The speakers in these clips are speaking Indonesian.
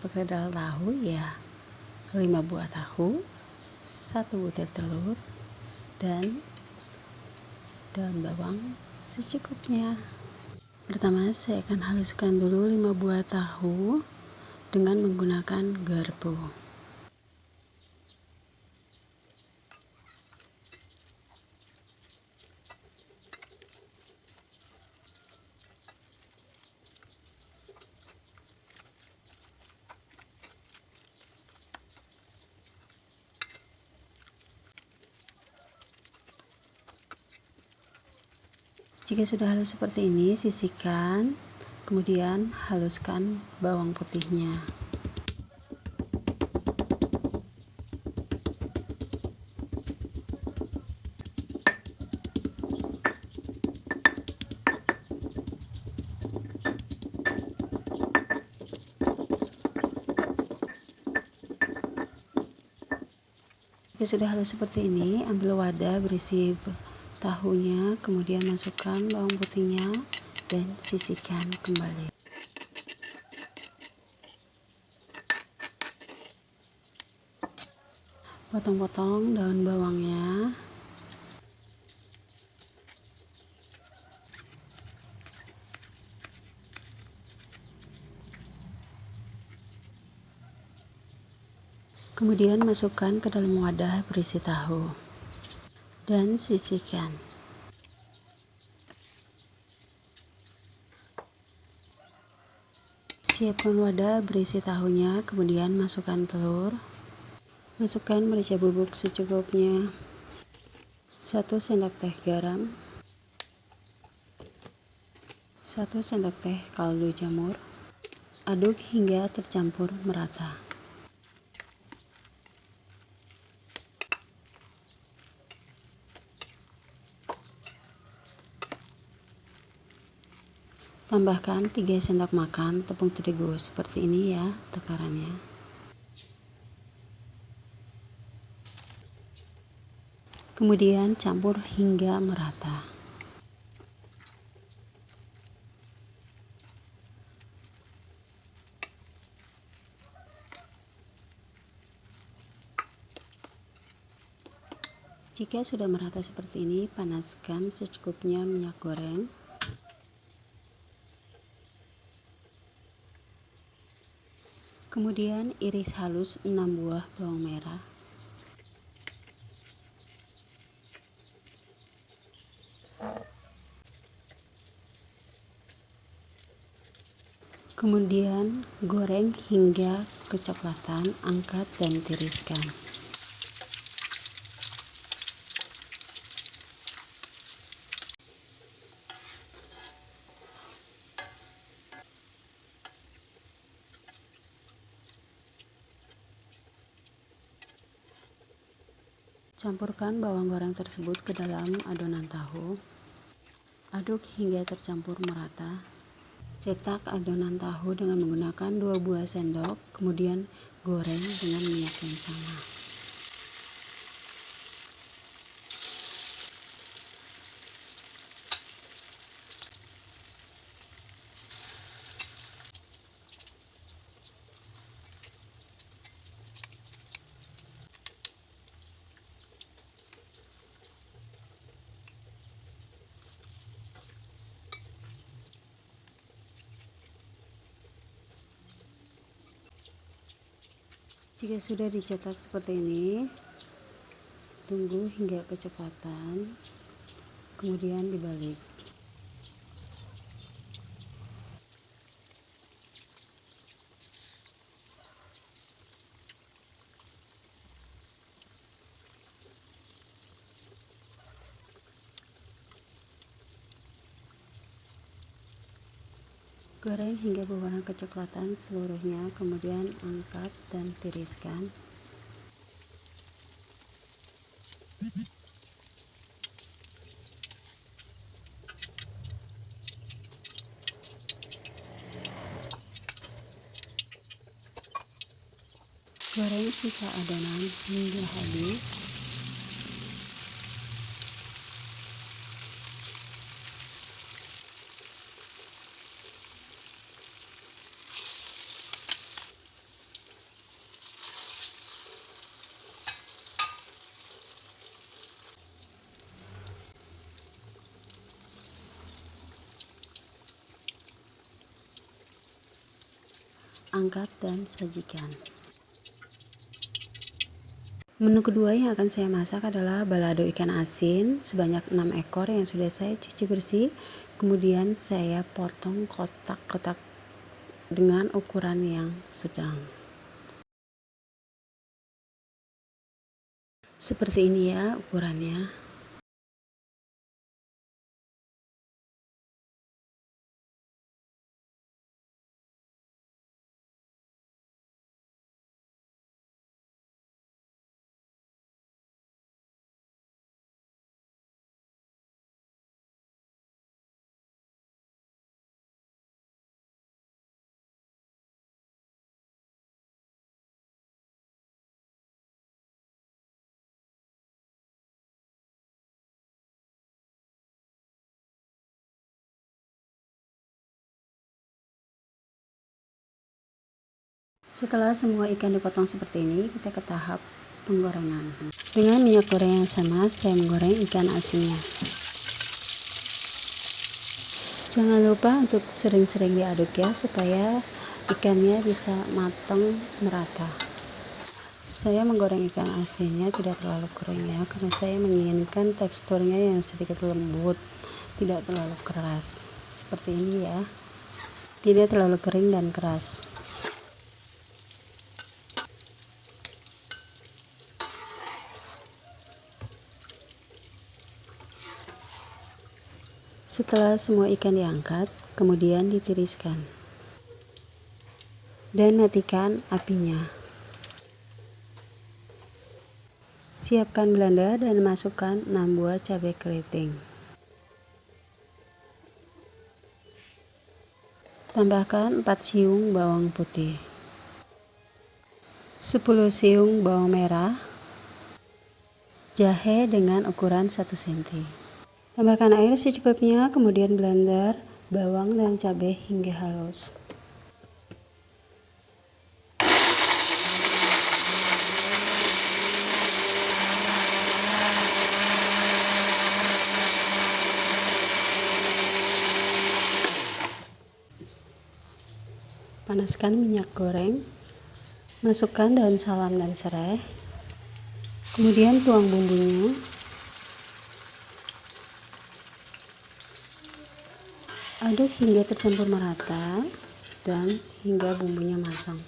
perkedel tahu ya 5 buah tahu, 1 butir telur, dan daun bawang secukupnya. Pertama saya akan haluskan dulu 5 buah tahu dengan menggunakan garpu. Jika sudah halus seperti ini, sisihkan, kemudian haluskan bawang putihnya. Jika sudah halus seperti ini, ambil wadah berisi tahunya, kemudian masukkan bawang putihnya dan sisihkan kembali. Potong-potong daun bawangnya. Kemudian masukkan ke dalam wadah berisi tahu dan sisihkan. Siapkan wadah berisi tahunya, kemudian masukkan telur. Masukkan merica bubuk secukupnya, 1 sendok teh garam, 1 sendok teh kaldu jamur. Aduk hingga tercampur merata. Tambahkan 3 sendok makan tepung terigu, seperti ini ya takarannya. Kemudian campur hingga merata. Jika sudah merata seperti ini, panaskan secukupnya minyak goreng. Kemudian iris halus 6 buah bawang merah. Kemudian goreng hingga kecoklatan, angkat dan tiriskan. Campurkan bawang goreng tersebut ke dalam adonan tahu. Aduk hingga tercampur merata. Cetak adonan tahu dengan menggunakan 2 buah sendok, kemudian goreng dengan minyak yang sama. Jika sudah dicetak seperti ini, tunggu hingga kecoklatan, kemudian dibalik. Goreng hingga berwarna kecoklatan seluruhnya, kemudian angkat dan tiriskan. Goreng sisa adonan hingga habis. angkat dan sajikan. Menu kedua yang akan saya masak adalah balado ikan asin sebanyak 6 ekor yang sudah saya cuci bersih. Kemudian saya potong kotak-kotak dengan ukuran yang sedang. Seperti ini ya ukurannya. Setelah semua ikan dipotong seperti ini, kita ke tahap penggorengan. Dengan minyak goreng yang sama, saya menggoreng ikan asinnya. Jangan lupa untuk sering-sering diaduk ya, supaya ikannya bisa matang merata. Saya menggoreng ikan asinnya tidak terlalu kering ya, karena saya menginginkan teksturnya yang sedikit lembut, tidak terlalu keras. Seperti ini ya, tidak terlalu kering dan keras. Setelah semua ikan diangkat, kemudian ditiriskan dan matikan apinya. Siapkan blender dan masukkan 6 buah cabai keriting. Tambahkan 4 siung bawang putih, 10 siung bawang merah, jahe dengan ukuran 1 cm. Tambahkan air secukupnya, kemudian blender bawang dan cabai hingga halus. Panaskan minyak goreng, masukkan daun salam dan serai, kemudian tuang bumbunya. Aduk hingga tercampur merata dan hingga bumbunya matang.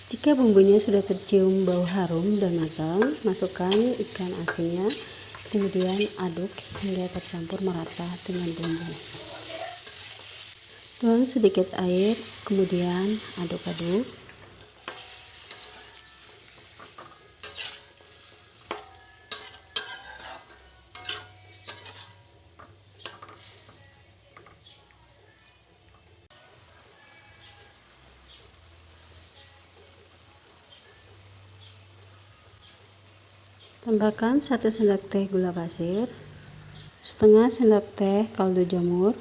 Jika bumbunya sudah tercium bau harum dan matang, masukkan ikan asinnya, kemudian aduk hingga tercampur merata dengan bumbu. Tuang sedikit air, kemudian aduk-aduk. Tambahkan 1 sendok teh gula pasir, setengah sendok teh kaldu jamur,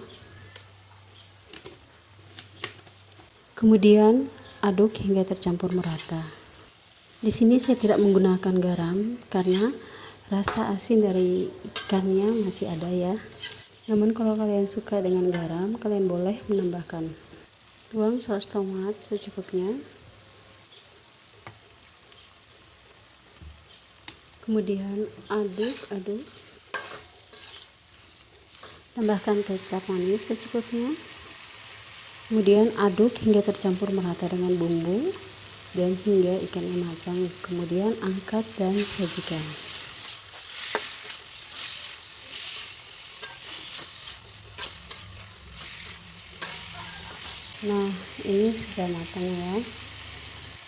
kemudian aduk hingga tercampur merata. Di sini saya tidak menggunakan garam karena rasa asin dari ikannya masih ada ya. Namun kalau kalian suka dengan garam, kalian boleh menambahkan. Tuang saus tomat secukupnya. Kemudian aduk-aduk. Tambahkan kecap manis secukupnya. Kemudian aduk hingga tercampur merata dengan bumbu dan hingga ikannya matang. Kemudian angkat dan sajikan. Nah, ini sudah matang ya.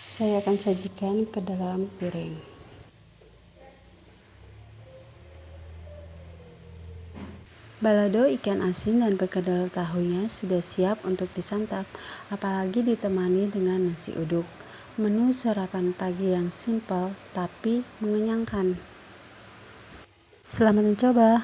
Saya akan sajikan ke dalam piring. Balado ikan asin dan perkedel tahunya sudah siap untuk disantap, apalagi ditemani dengan nasi uduk. Menu sarapan pagi yang simpel tapi mengenyangkan. Selamat mencoba.